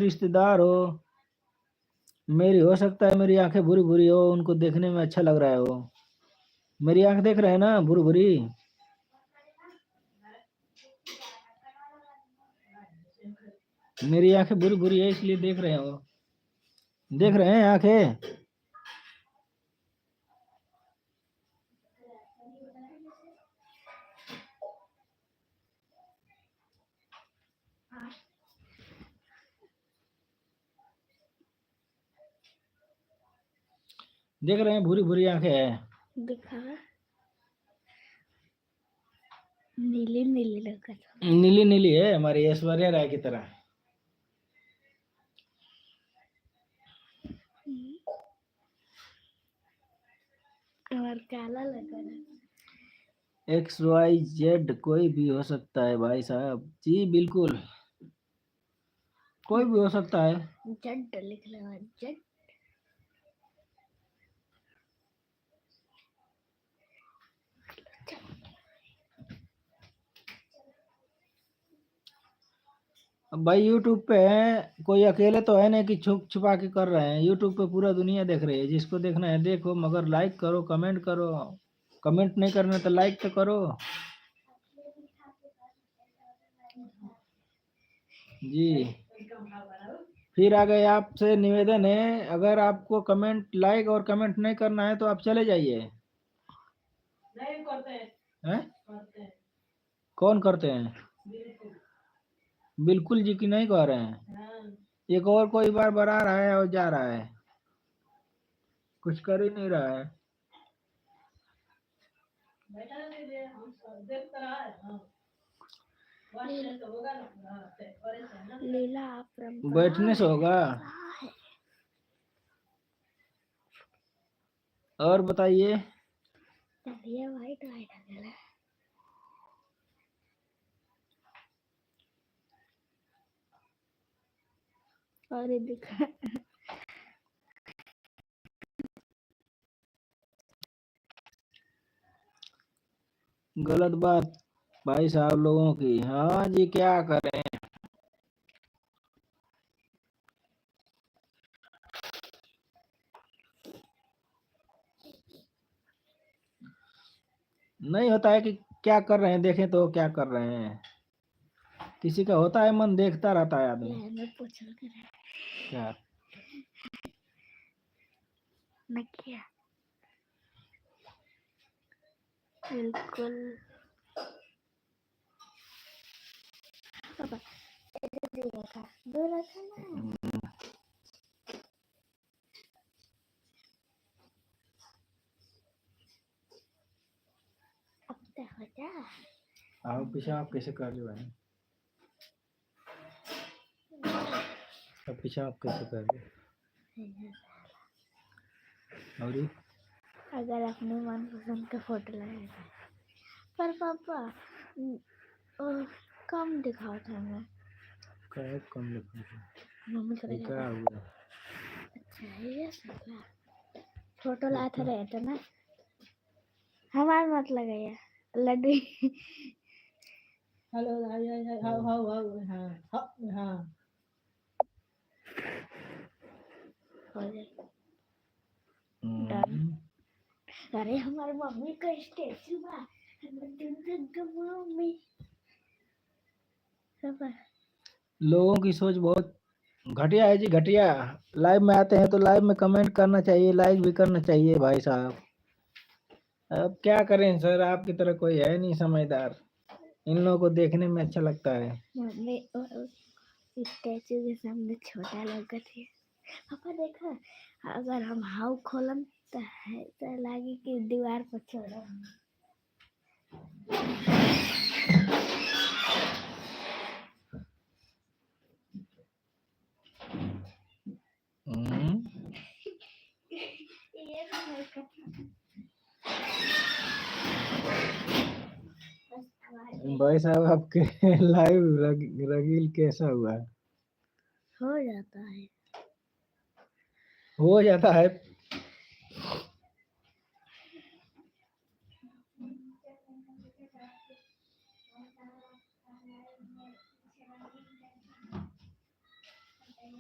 रिश्तेदार हो, मेरी हो सकता है मेरी आंखें बुरी बुरी हो, उनको देखने में अच्छा लग रहा है वो। मेरी आंख देख रहे हैं ना बुरी बुरी, मेरी आंखें बुरी बुरी है इसलिए देख रहे हैं वो। देख रहे हैं आंखें। देख रहे हैं बुरी बुरी आंखें है। दिखा नीली नीली लगा, नीली नीली है हमारी ऐश्वर्या राय की तरह। और काला लगा। XYZ कोई भी हो सकता है भाई साहब जी, बिल्कुल कोई भी हो सकता है। जड लिख लगा, जड। अब भाई यूट्यूब पे है, कोई अकेले तो है नहीं कि छुप छुपा के कर रहे हैं। यूट्यूब पे पूरा दुनिया देख रही है, जिसको देखना है देखो, मगर लाइक करो, कमेंट करो। कमेंट नहीं करना तो लाइक तो करो जी। फिर आगे आपसे निवेदन है, अगर आपको कमेंट लाइक और कमेंट नहीं करना है तो आप चले जाइए। नहीं करते हैं? करते हैं। कौन करते हैं? बिल्कुल जी की नहीं कह रहे हैं। एक और कोई बार बढ़ा रहा है और जा रहा है, कुछ कर ही नहीं रहा है। लीला बैठने से होगा। और बताइए। ये वाइट वाइट है। और दिखा गलत बात भाई साहब लोगों की। हाँ जी, क्या करें। नहीं होता है कि क्या कर रहे हैं, देखें तो क्या कर रहे हैं। किसी का होता है मन, देखता रहता है आदमी। क्या नकिया बिल्कुल। पापा देखा दो रखा ना। अब तो हो जा। आओ पीछे आप कैसे कर रहे हैं? अब पीछे आप कैसे कर रहे? और अगर अपने मनपसंद का फोटो लगाए पर पापा कम दिखाओ था मैं। क्या कम दिखा था? मम्मी को क्या लगा हुआ? अच्छा ये सब फोटो लाया था रहे तो ना हमारे मत लगाया लड्डू। Hello hi hi hi how how how हाँ हाँ हो जाए डन। अरे हमारी मम्मी का स्टेचू बा, मम्मी लोगों की सोच बहुत घटिया है जी, घटिया। लाइव में आते हैं तो लाइव में कमेंट करना चाहिए, लाइक भी करना चाहिए भाई साहब। अब क्या करें सर, आपकी तरह कोई है नहीं समझदार। इन लोगों को देखने में अच्छा लगता है। मम्मी स्टेचू के सामने छोटा लगा थे। पापा देखा अगर हम हाउ खोलन तो है तो लागे कि दीवार पर चढ़ा। भाई साहब आपके लाइव रगील कैसा हुआ? हो जाता है, हो जाता है